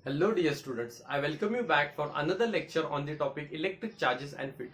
Hello dear students, I welcome you back for another lecture on the topic electric charges and field.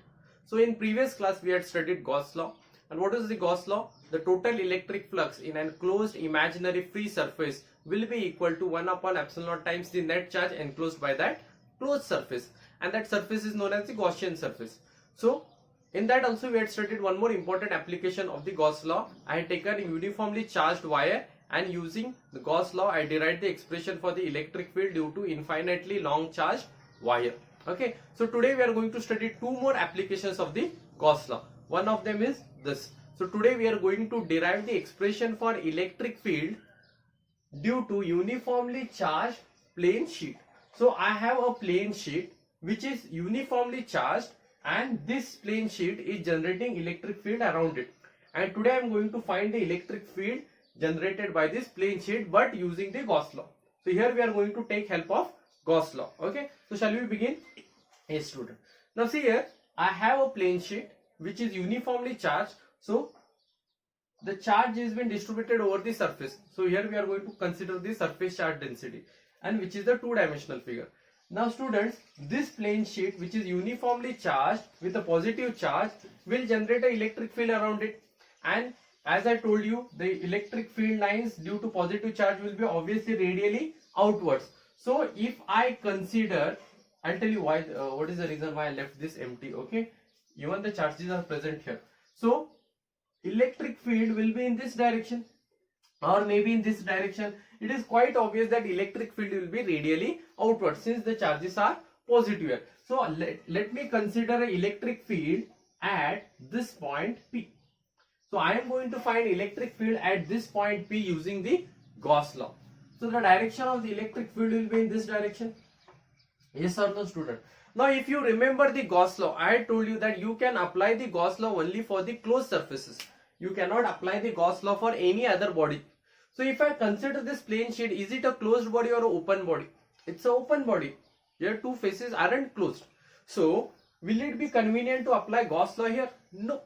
So in previous class we had studied Gauss law, and what is the Gauss law? The total electric flux in an closed imaginary free surface will be equal to 1 upon epsilon naught times the net charge enclosed by that closed surface, and that surface is known as the Gaussian surface. So in that also we had studied one more important application of the Gauss law. I had taken a uniformly charged wire, and using the Gauss law I derived the expression for the electric field due to infinitely long charged wire. Okay, so today we are going to study two more applications of the Gauss law. One of them is this. So today we are going to derive the expression for electric field due to uniformly charged plane sheet. So I have a plane sheet which is uniformly charged, and this plane sheet is generating electric field around it. And today I am going to find the electric field generated by this plane sheet but using the Gauss law. So here we are going to take help of Gauss law. Okay, so shall we begin? Yes student. Now see here, I have a plane sheet which is uniformly charged. So the charge has been distributed over the surface. So here we are going to consider the surface charge density, and which is the two-dimensional figure. Now students, this plane sheet which is uniformly charged with a positive charge will generate an electric field around it, and as I told you, the electric field lines due to positive charge will be obviously radially outwards. So if I consider, I'll tell you why, what is the reason why I left this empty. Okay, even the charges are present here. So electric field will be in this direction or maybe in this direction. It is quite obvious that electric field will be radially outward since the charges are positive here. So let me consider an electric field at this point P. So I am going to find electric field at this point P using the Gauss law. So the direction of the electric field will be in this direction. Yes or no student? Now if you remember the Gauss law, I had told you that you can apply the Gauss law only for the closed surfaces. You cannot apply the Gauss law for any other body. So if I consider this plane sheet, is it a closed body or an open body? It's an open body. Here two faces aren't closed. So will it be convenient to apply Gauss law here? No.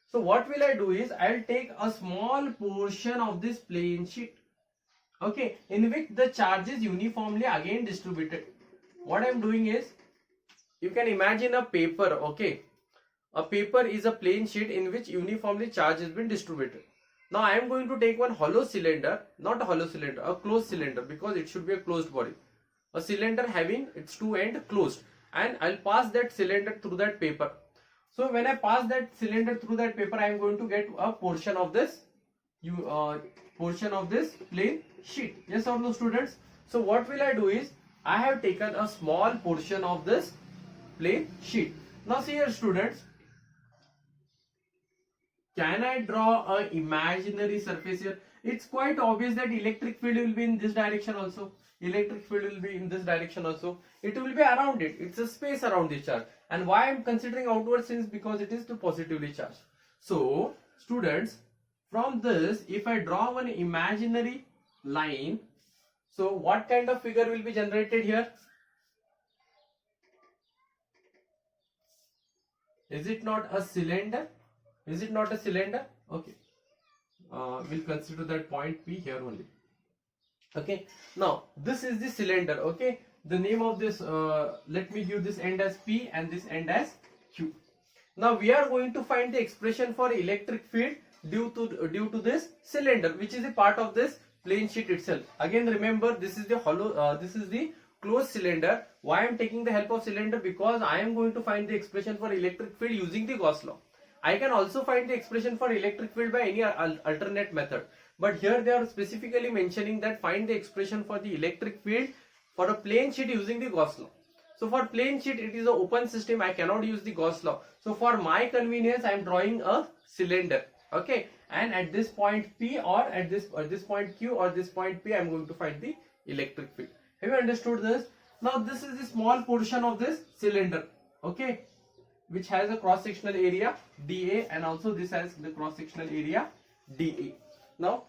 So what will I do is, I'll take a small portion of this plane sheet, okay, in which the charge is uniformly again distributed. What I'm doing is, you can imagine a paper, okay. A paper is a plane sheet in which uniformly charge has been distributed. Now I am going to take one hollow cylinder, not a hollow cylinder, a closed cylinder, because it should be a closed body. A cylinder having its two ends closed, and I'll pass that cylinder through that paper. So when I pass that cylinder through that paper, I am going to get a portion of this plane sheet. Yes or no students? So what will I do is, I have taken a small portion of this plane sheet. Now see here students, can I draw an imaginary surface here? It's quite obvious that electric field will be in this direction also. Electric field will be in this direction also. It will be around it. It's a space around the charge. And why I am considering outward since because it is too positively charged. So students, from this, if I draw one imaginary line, so what kind of figure will be generated here? Is it not a cylinder? Is it not a cylinder? Okay. We'll consider that point P here only. Okay. Now this is the cylinder. Okay. The name of this, let me give this end as P and this end as Q. Now we are going to find the expression for electric field due to this cylinder, which is a part of this plane sheet itself. Again remember, this is the hollow, this is the closed cylinder. Why I am taking the help of cylinder? Because I am going to find the expression for electric field using the Gauss law. I can also find the expression for electric field by any alternate method, but here they are specifically mentioning that find the expression for the electric field for a plane sheet using the Gauss law. So for plane sheet, it is an open system. I cannot use the Gauss law. So for my convenience, I am drawing a cylinder. Okay, and at this point P or at this point Q or this point P, I am going to find the electric field. Have you understood this? Now this is the small portion of this cylinder. Okay, which has a cross-sectional area dA, and also this has the cross-sectional area dA. Now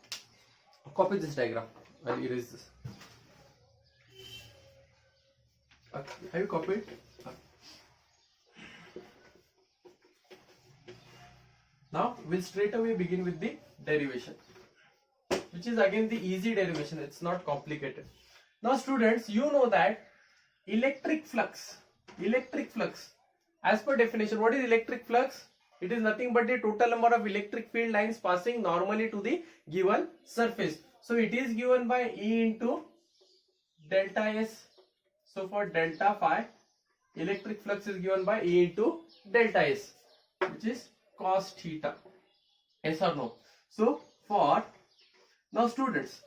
copy this diagram. I'll erase this. Okay. Have you copied? Okay. Now we'll straight away begin with the derivation, which is again the easy derivation. It's not complicated. Now students, you know that electric flux, as per definition, what is electric flux? It is nothing but the total number of electric field lines passing normally to the given surface. So it is given by E into delta S. So for delta phi, electric flux is given by E into delta S, which is cos theta. Yes or no? So for now students,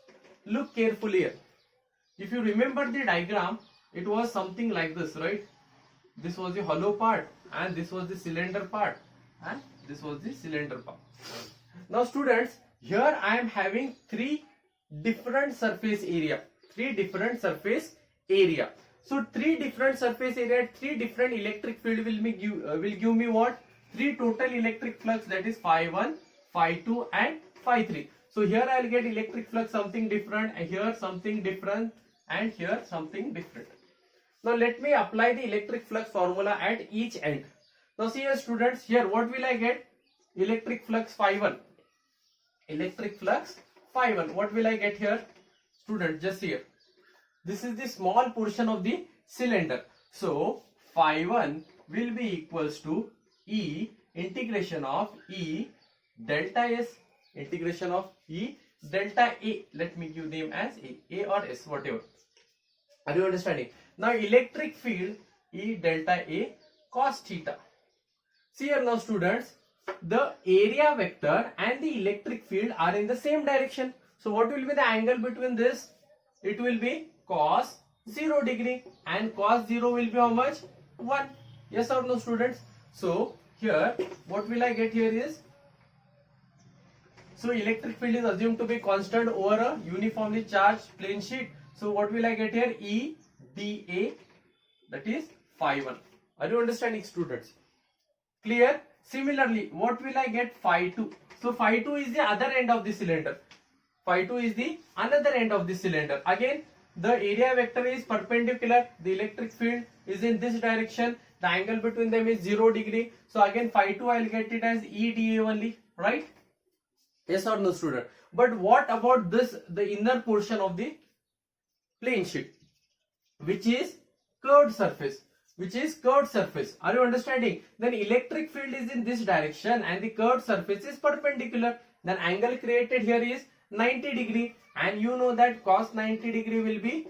look carefully here. If you remember the diagram, it was something like this, right? This was the hollow part and this was the cylinder part and this was the cylinder part. Now students, here I am having three different surface area. So three different surface area, three different electric field will give me what? Three total electric flux, that is phi 1, phi 2 and phi 3. So here I will get electric flux something different, and here something different, and here something different. Now let me apply the electric flux formula at each end. Now see here students, here what will I get? Electric flux phi 1. What will I get here? Student, just here. This is the small portion of the cylinder. So phi 1 will be equals to E integration of E delta S, integration of E delta A. Let me give them as A or S, whatever. Are you understanding? Now electric field E delta A cos theta. See here now students, the area vector and the electric field are in the same direction. So what will be the angle between this? It will be cos 0 degree, and cos 0 will be how much? 1. Yes or no students? So here what will I get here is, so electric field is assumed to be constant over a uniformly charged plane sheet. So what will I get here? E dA, that is phi 1. Are you understanding students? Clear? Similarly, what will I get? Phi 2. So phi 2 is the other end of the cylinder. Again, the area vector is perpendicular. The electric field is in this direction. The angle between them is 0 degree. So again phi 2 I will get it as E dA only, right? Yes or no student? But what about this, the inner portion of the plane sheet, which is curved surface? Are you understanding? Then electric field is in this direction and the curved surface is perpendicular. Then angle created here is 90 degree, and you know that cos 90 degree will be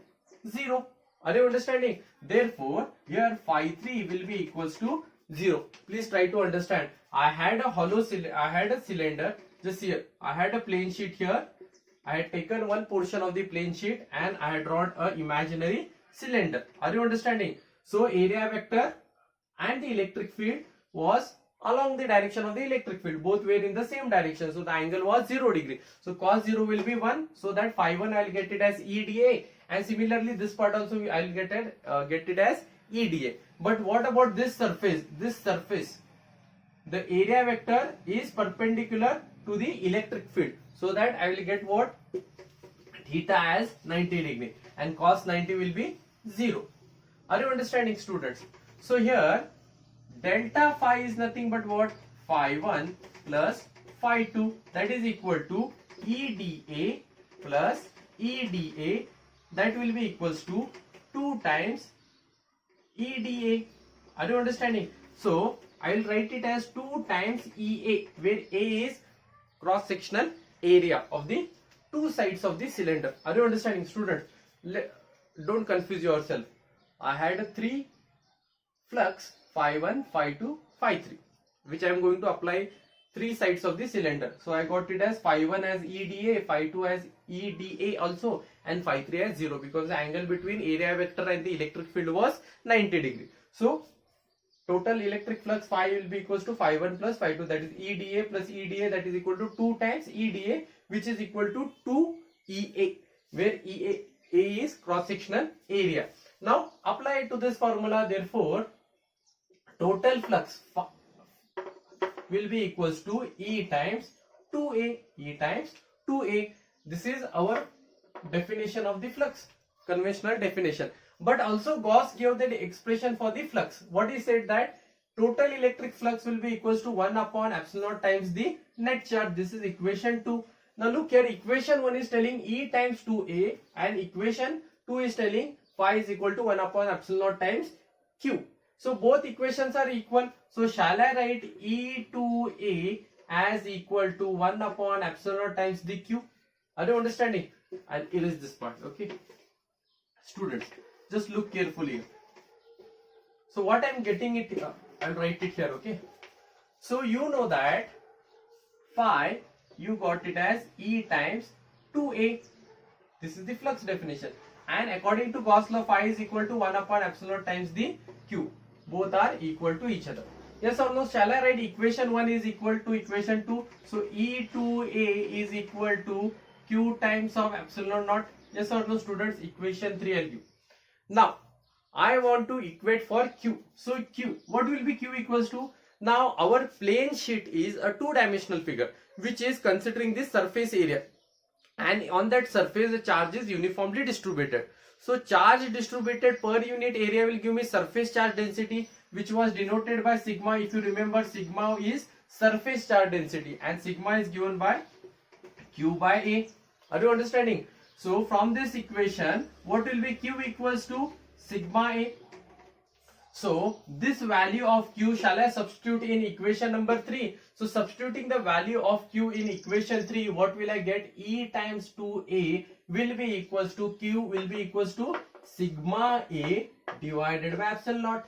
0. Are you understanding? Therefore here phi 3 will be equals to 0. Please try to understand. I had a cylinder. Just here I had a plane sheet here. I had taken one portion of the plane sheet and I had drawn a imaginary cylinder. Are you understanding? So area vector and the electric field was along the direction of the electric field. Both were in the same direction. So the angle was 0 degree. So cos 0 will be 1. So that phi 1 I will get it as E dA. And similarly this part also I will get it as E dA. But what about this surface? The area vector is perpendicular to the electric field. So that I will get what? Theta as 90 degree. And cos 90 will be 0. Are you understanding students? So here delta phi is nothing but what? Phi 1 plus phi 2, that is equal to E dA plus E dA, that will be equals to 2 times E dA. Are you understanding? So I will write it as 2 times EA, where A is cross sectional area of the two sides of the cylinder. Are you understanding students? Don't confuse yourself. I had a 3 flux, phi 1, phi 2, phi 3, which I am going to apply 3 sides of the cylinder. So I got it as phi 1 as EDA, phi 2 as EDA also, and phi 3 as 0, because the angle between area vector and the electric field was 90 degree. So total electric flux phi will be equals to phi 1 plus phi 2, that is EDA plus EDA, that is equal to 2 times EDA, which is equal to 2 EA, where EA is cross sectional area. Now apply it to this formula. Therefore total flux will be equals to E times 2A. This is our definition of the flux, conventional definition. But also Gauss gave the expression for the flux. What he said, that total electric flux will be equals to 1 upon epsilon naught times the net charge. This is equation 2. Now look here, equation 1 is telling E times 2A and equation 2 2 is telling phi is equal to 1 upon epsilon naught times q. So both equations are equal. So shall I write E2A as equal to 1 upon epsilon naught times the q? Are you understanding? I'll erase this part. Okay, students, just look carefully. So what I'm getting it, I'll write it here. Okay, so you know that phi, you got it as E times 2A. This is the flux definition, and according to Gauss law, phi is equal to 1 upon epsilon naught times the q. Both are equal to each other. Yes or no? Shall I write equation 1 is equal to equation 2? So E2A is equal to q times of epsilon naught. Yes or no, students? Equation 3 I'll give. Now I want to equate for q. So q, what will be q equals to? Now our plane sheet is a two-dimensional figure which is considering the surface area, and on that surface the charge is uniformly distributed. So charge distributed per unit area will give me surface charge density, which was denoted by sigma. If you remember, sigma is surface charge density and sigma is given by q by a. Are you understanding? So from this equation, what will be q equals to sigma a. So this value of q shall I substitute in equation number 3? So substituting the value of q in equation 3, what will I get? E times 2a will be equals to q will be equals to sigma a divided by epsilon naught.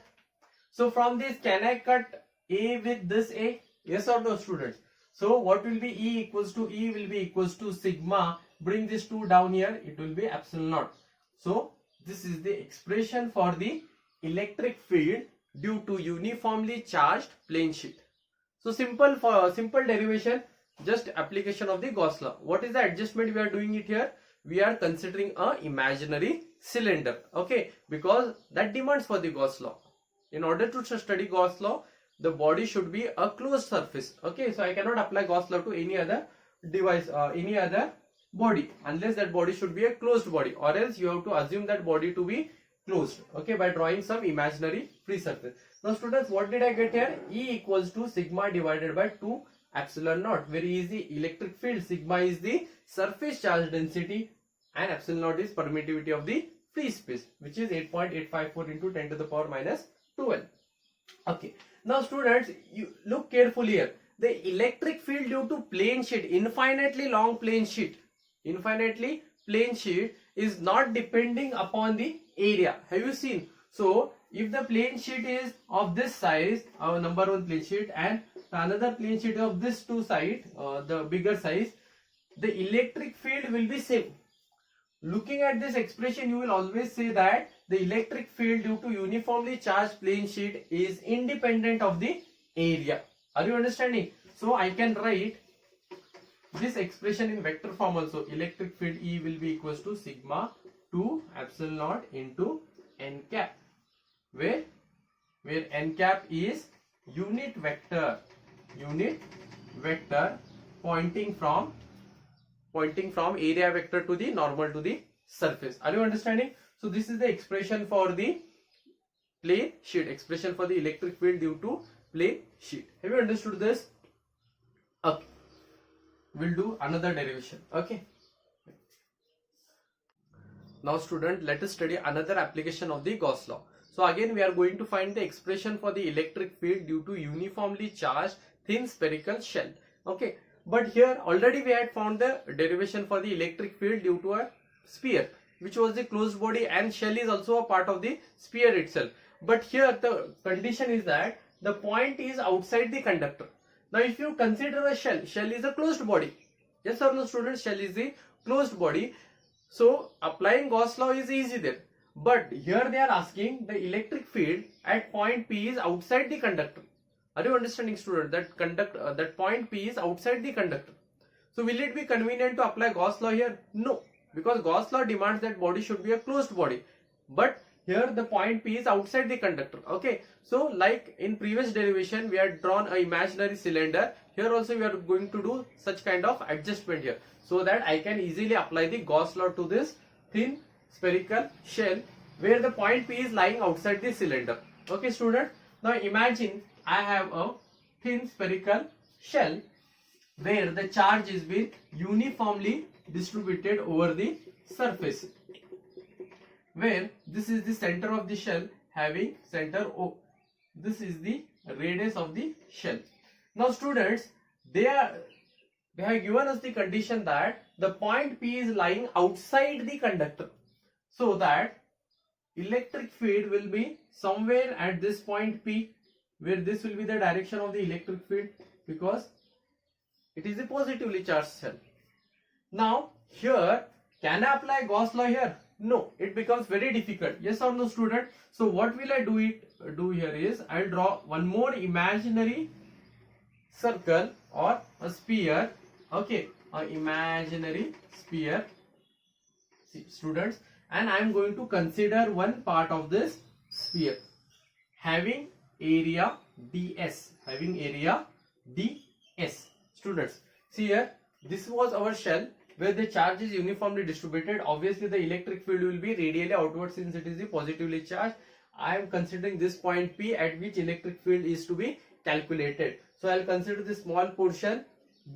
So from this, can I cut a with this a? Yes or no, students? So what will be E equals to? E will be equals to sigma. Bring this 2 down here, it will be epsilon naught. So this is the expression for the electric field due to uniformly charged plane sheet. So simple derivation, just application of the Gauss law. What is the adjustment we are doing it here? We are considering a imaginary cylinder. Okay, because that demands for the Gauss law. In order to study Gauss law, the body should be a closed surface. Okay, so I cannot apply Gauss law to any other device, any other body, unless that body should be a closed body, or else you have to assume that body to be closed, okay, by drawing some imaginary free surface. Now students, what did I get here? E equals to sigma divided by 2 epsilon naught. Very easy. Electric field, sigma is the surface charge density and epsilon naught is permittivity of the free space, which is 8.854 into 10 to the power minus 12. Okay, now students, you look carefully here. The electric field due to plane sheet, infinitely long plane sheet, is not depending upon the area. Have you seen? So if the plane sheet is of this size, our number 1 plane sheet, and another plane sheet of this two side, the bigger size, the electric field will be same. Looking at this expression, you will always say that the electric field due to uniformly charged plane sheet is independent of the area. Are you understanding? So I can write this expression in vector form also. Electric field E will be equals to sigma 2 epsilon naught into n cap, where n cap is unit vector pointing from area vector to the normal to the surface. Are you understanding? So this is the expression for the plane sheet, expression for the electric field due to plane sheet. Have you understood this? Okay, we'll do another derivation. Okay, now student, let us study another application of the Gauss law. So again we are going to find the expression for the electric field due to uniformly charged thin spherical shell. Okay, but here already we had found the derivation for the electric field due to a sphere, which was the closed body, and shell is also a part of the sphere itself. But here the condition is that the point is outside the conductor. Now if you consider a shell is a closed body. Yes or no, students? Shell is the closed body. So applying Gauss law is easy there. But here they are asking the electric field at point P is outside the conductor. Are you understanding, student? That point P is outside the conductor. So will it be convenient to apply Gauss law here? No, because Gauss law demands that body should be a closed body. But here the point P is outside the conductor. Okay, so like in previous derivation we had drawn an imaginary cylinder. Here also we are going to do such kind of adjustment here, so that I can easily apply the Gauss law to this thin spherical shell where the point P is lying outside the cylinder. Okay, student. Now imagine I have a thin spherical shell where the charge is being uniformly distributed over the surface. where this is the center of the shell having center O. This is the radius of the shell. Now students, they have given us the condition that the point P is lying outside the conductor, so that electric field will be somewhere at this point P, where this will be the direction of the electric field, because it is a positively charged cell. Now here, can I apply Gauss law here? No, it becomes very difficult. Yes or no, student? So what will I do here is, I'll draw one more imaginary circle or a sphere. Okay, an imaginary sphere, see, students, and I am going to consider one part of this sphere having area ds, students. See here, this was our shell where the charge is uniformly distributed. Obviously the electric field will be radially outward since it is the positively charged. I am considering this point P at which electric field is to be calculated. So I will consider this small portion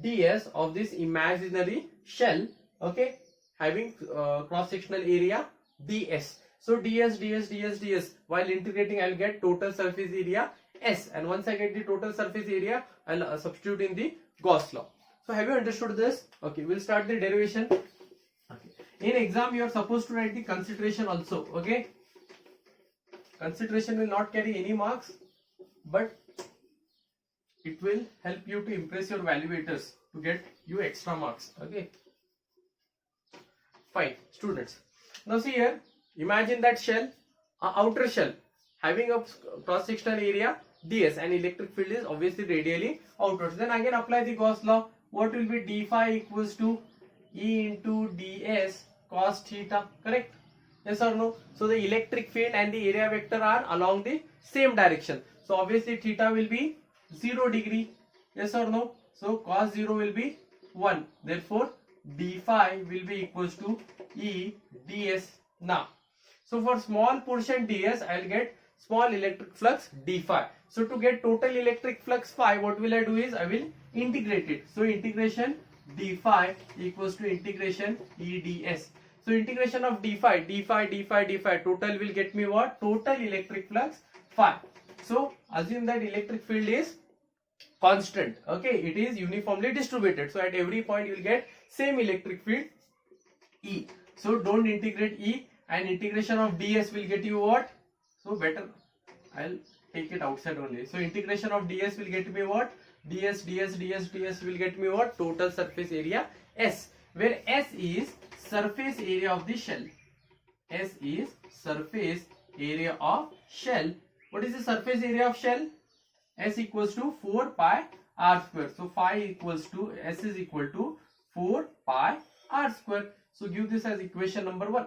ds of this imaginary shell, okay, having cross-sectional area ds. So ds, while integrating I will get total surface area S, and once I get the total surface area, I will substitute in the Gauss law. So have you understood this? Okay, we'll start the derivation. Okay. In exam you are supposed to write the consideration also. Okay, consideration will not carry any marks, but it will help you to impress your evaluators to get you extra marks. Okay, fine, students. Now see here, imagine that shell, outer shell having a cross-sectional area ds, and electric field is obviously radially outwards. Then again apply the Gauss law. What will be d phi equals to E into ds cos theta, correct? Yes or no? So the electric field and the area vector are along the same direction. So obviously theta will be 0 degree. Yes or no? So cos 0 will be 1. Therefore d phi will be equals to E ds. Now, so for small portion ds, I will get small electric flux d phi. So to get total electric flux phi, what will I do is I will integrate it. So integration d phi equals to integration E ds. So integration of d phi, total will get me what? Total electric flux phi. So assume that electric field is constant. Okay, it is uniformly distributed. So at every point you will get same electric field E. So don't integrate E, and integration of ds will get you what? So better I'll take it outside only. So integration of ds will get me what? ds will get me what? Total surface area S, where S is surface area of the shell. S is surface area of shell. What is the surface area of shell? S equals to 4 pi r square. So phi equals to, S is equal to 4 pi r square. So give this as equation number 1.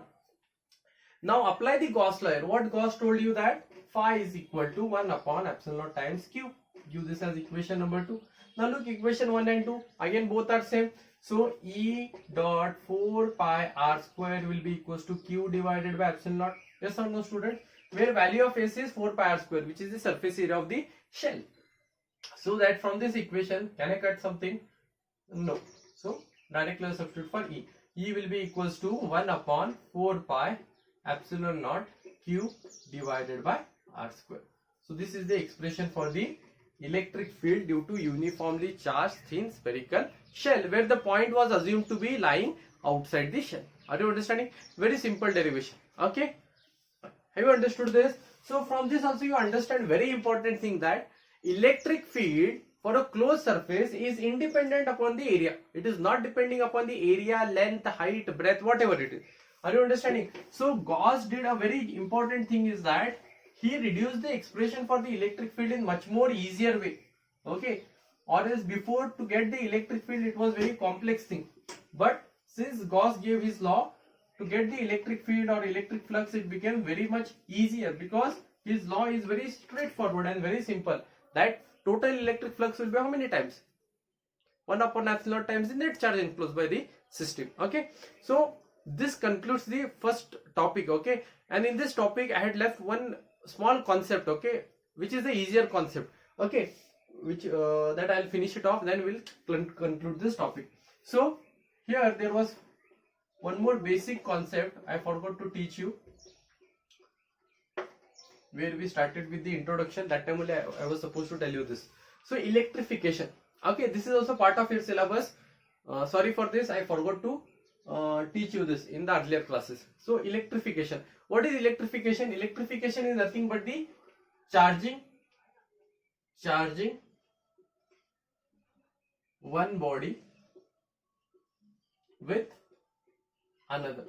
Now apply the Gauss law. What Gauss told you that phi is equal to 1 upon epsilon naught times q. Give this as equation number 2. Now look, equation 1 and 2, again both are same. So E dot 4 pi r square will be equals to q divided by epsilon naught. Yes or no, student? Where value of S is 4 pi r square, which is the surface area of the shell. So that from this equation, can I cut something? No. So directly substitute for E. E will be equals to 1 upon 4 pi epsilon naught q divided by r square. So this is the expression for the electric field due to uniformly charged thin spherical shell, where the point was assumed to be lying outside the shell. Are you understanding? Very simple derivation. Okay, have you understood this? So from this also you understand very important thing, that electric field for a closed surface is independent upon the area. It is not depending upon the area, length, height, breadth, whatever it is. Are you understanding? So Gauss did a very important thing, is that he reduced the expression for the electric field in much more easier way. Okay, or else before, to get the electric field it was very complex thing, but since Gauss gave his law, to get the electric field or electric flux, it became very much easier, because his law is very straightforward and very simple, that total electric flux will be how many times? 1 upon epsilon times the net charge enclosed by the system. Okay, so this concludes the first topic. Okay, and in this topic I had left one small concept, okay, which is the easier concept, okay, which that I'll finish it off, then we'll conclude this topic. So here there was one more basic concept I forgot to teach you. where we started with the introduction. That time only I was supposed to tell you this. So electrification. Okay, this is also part of your syllabus. Sorry for this, I forgot to teach you this in the earlier classes. So electrification. What is electrification? Electrification is nothing but the charging one body with another.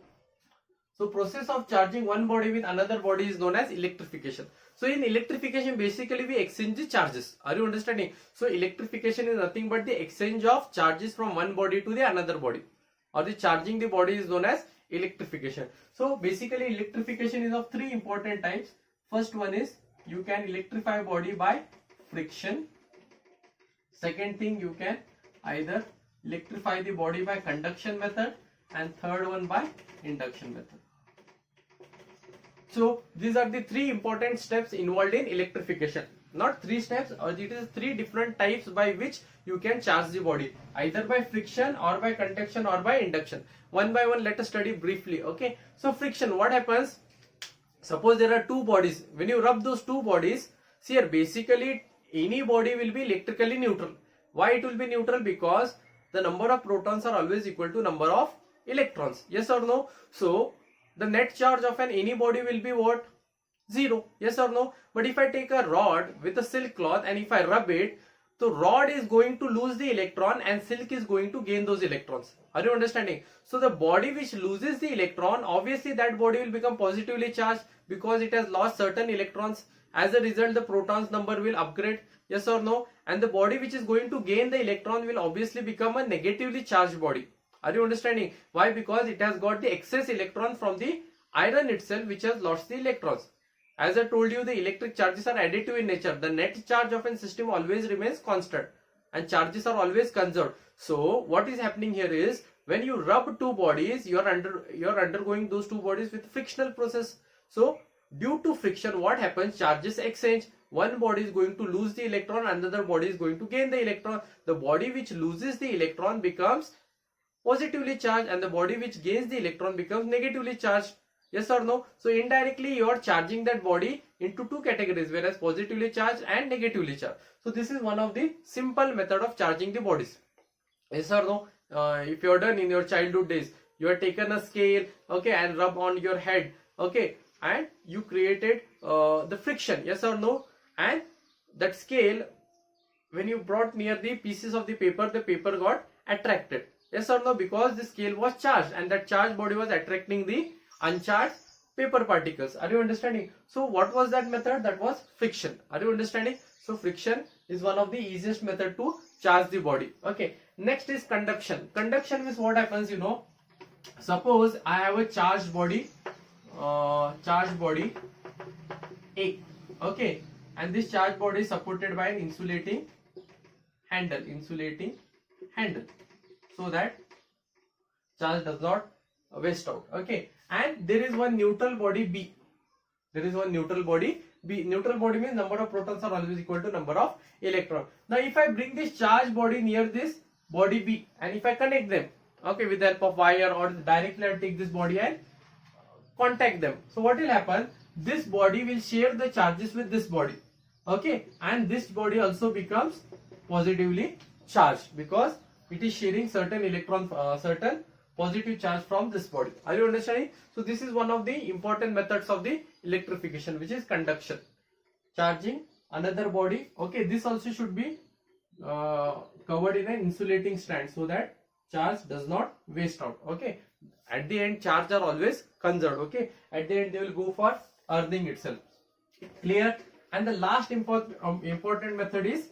So process of charging one body with another body is known as electrification. So in electrification, basically we exchange the charges. Are you understanding? So electrification is nothing but the exchange of charges from one body to the another body, or the charging the body is known as electrification. So basically electrification is of three important types. First one is you can electrify body by friction. Second thing, you can either electrify the body by conduction method, and third one by induction method. So these are the three important steps involved in electrification. Not three steps, or it is three different types by which you can charge the body, either by friction or by conduction or by induction. One by one, let us study briefly. Okay, so friction, what happens? Suppose there are two bodies. When you rub those two bodies, see here, basically any body will be electrically neutral. Why it will be neutral? Because the number of protons are always equal to number of electrons. Yes or no? So the net charge of any body will be what? Zero. Yes or no? But if I take a rod with a silk cloth and if I rub it, the rod is going to lose the electron and silk is going to gain those electrons. Are you understanding? So the body which loses the electron, obviously that body will become positively charged because it has lost certain electrons. As a result, the protons number will upgrade. Yes or no? And the body which is going to gain the electron will obviously become a negatively charged body. Are you understanding? Why? Because it has got the excess electron from the iron itself, which has lost the electrons. As I told you, the electric charges are additive in nature. The net charge of a system always remains constant and charges are always conserved. So what is happening here is, when you rub two bodies, you are undergoing those two bodies with frictional process. So due to friction, what happens? Charges exchange. One body is going to lose the electron, another body is going to gain the electron. The body which loses the electron becomes positively charged and the body which gains the electron becomes negatively charged. Yes or no? So indirectly you are charging that body into two categories, whereas positively charged and negatively charged. So this is one of the simple method of charging the bodies. Yes or no? If you are done in your childhood days, you have taken a scale, okay, and rub on your head, okay, and you created the friction. Yes or no? And that scale, when you brought near the pieces of the paper got attracted. Yes or no? Because the scale was charged and that charged body was attracting the uncharged paper particles. Are you understanding? So what was that method? That was friction. Are you understanding? So friction is one of the easiest method to charge the body. Okay. Next is conduction. Conduction means what happens, you know. Suppose I have a charged body A. Okay. And this charged body is supported by an insulating handle. So that charge does not waste out. Okay. And there is one neutral body B. Neutral body means number of protons are always equal to number of electrons. Now if I bring this charged body near this body B and if I connect them, okay, with the help of wire, or directly I take this body and contact them. So what will happen? This body will share the charges with this body. Okay. And this body also becomes positively charged because it is sharing certain certain positive charge from this body. Are you understanding? So this is one of the important methods of the electrification, which is conduction. Charging another body. Okay, this also should be covered in an insulating strand so that charge does not waste out. Okay. At the end, charge are always conserved. Okay. At the end, they will go for earning itself. Clear? And the last important method is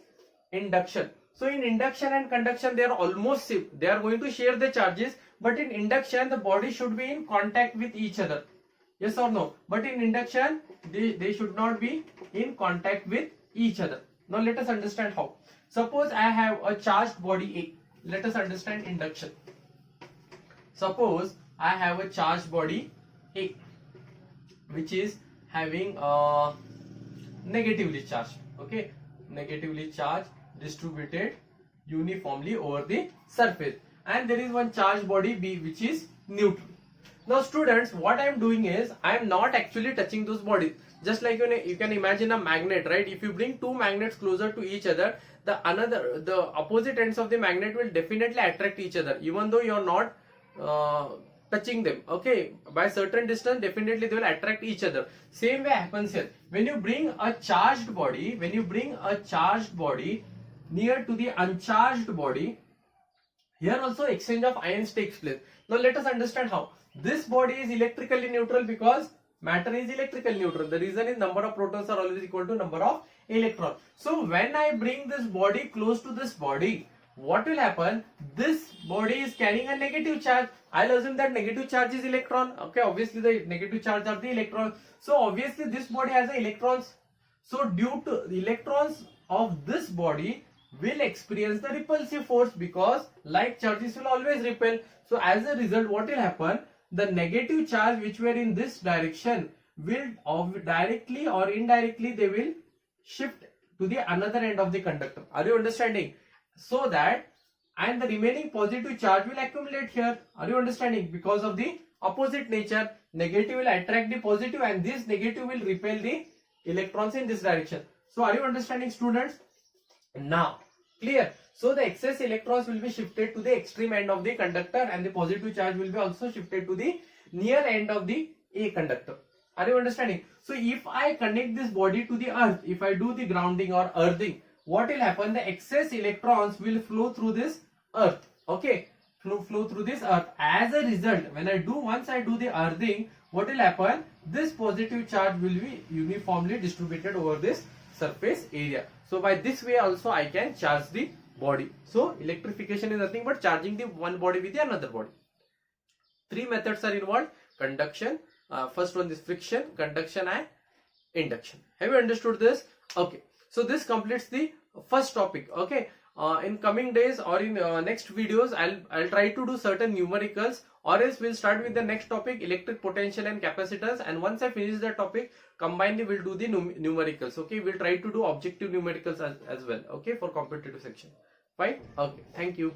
induction. So in induction and conduction, they are almost same. They are going to share the charges, but in induction, the body should be in contact with each other. Yes or no? But in induction, they should not be in contact with each other. Now let us understand how. Suppose I have a charged body A. Let us understand induction. Suppose I have a charged body A, which is having negatively charged. Okay, negatively charged, distributed uniformly over the surface, and there is one charged body B which is neutral. Now students, what I am doing is I am not actually touching those bodies. Just like you can imagine a magnet, right? If you bring two magnets closer to each other, the opposite ends of the magnet will definitely attract each other, even though you are not touching them. Okay, by certain distance, definitely they will attract each other. Same way happens here. When you bring a charged body, near to the uncharged body, here also exchange of ions takes place. Now let us understand how. This body is electrically neutral because matter is electrically neutral. The reason is number of protons are always equal to number of electrons. So when I bring this body close to this body, what will happen? This body is carrying a negative charge. I'll assume that negative charge is electron. Okay, obviously the negative charge are the electrons. So obviously this body has the electrons. So due to the electrons of this body will experience the repulsive force, because like charges will always repel. So as a result, what will happen? The negative charge which were in this direction will directly or indirectly they will shift to the another end of the conductor. Are you understanding? So that, and the remaining positive charge will accumulate here. Are you understanding? Because of the opposite nature, negative will attract the positive and this negative will repel the electrons in this direction. So are you understanding, students? Now clear. So the excess electrons will be shifted to the extreme end of the conductor and the positive charge will be also shifted to the near end of the A conductor. Are you understanding? So if I connect this body to the earth, if I do the grounding or earthing, what will happen? The excess electrons will flow through this earth. Okay, flow through this earth. As a result, once I do the earthing, what will happen? This positive charge will be uniformly distributed over this surface area. So by this way also I can charge the body. So electrification is nothing but charging the one body with the another body. Three methods are involved: conduction, first one is friction, conduction and induction. Have you understood this? Okay, so this completes the first topic. Okay, in coming days or in next videos I'll try to do certain numericals, or else we'll start with the next topic, electric potential and capacitance, and once I finish that topic, combinedly we'll do the numericals. Okay, we'll try to do objective numericals as well. Okay, for competitive section. Fine. Okay, thank you.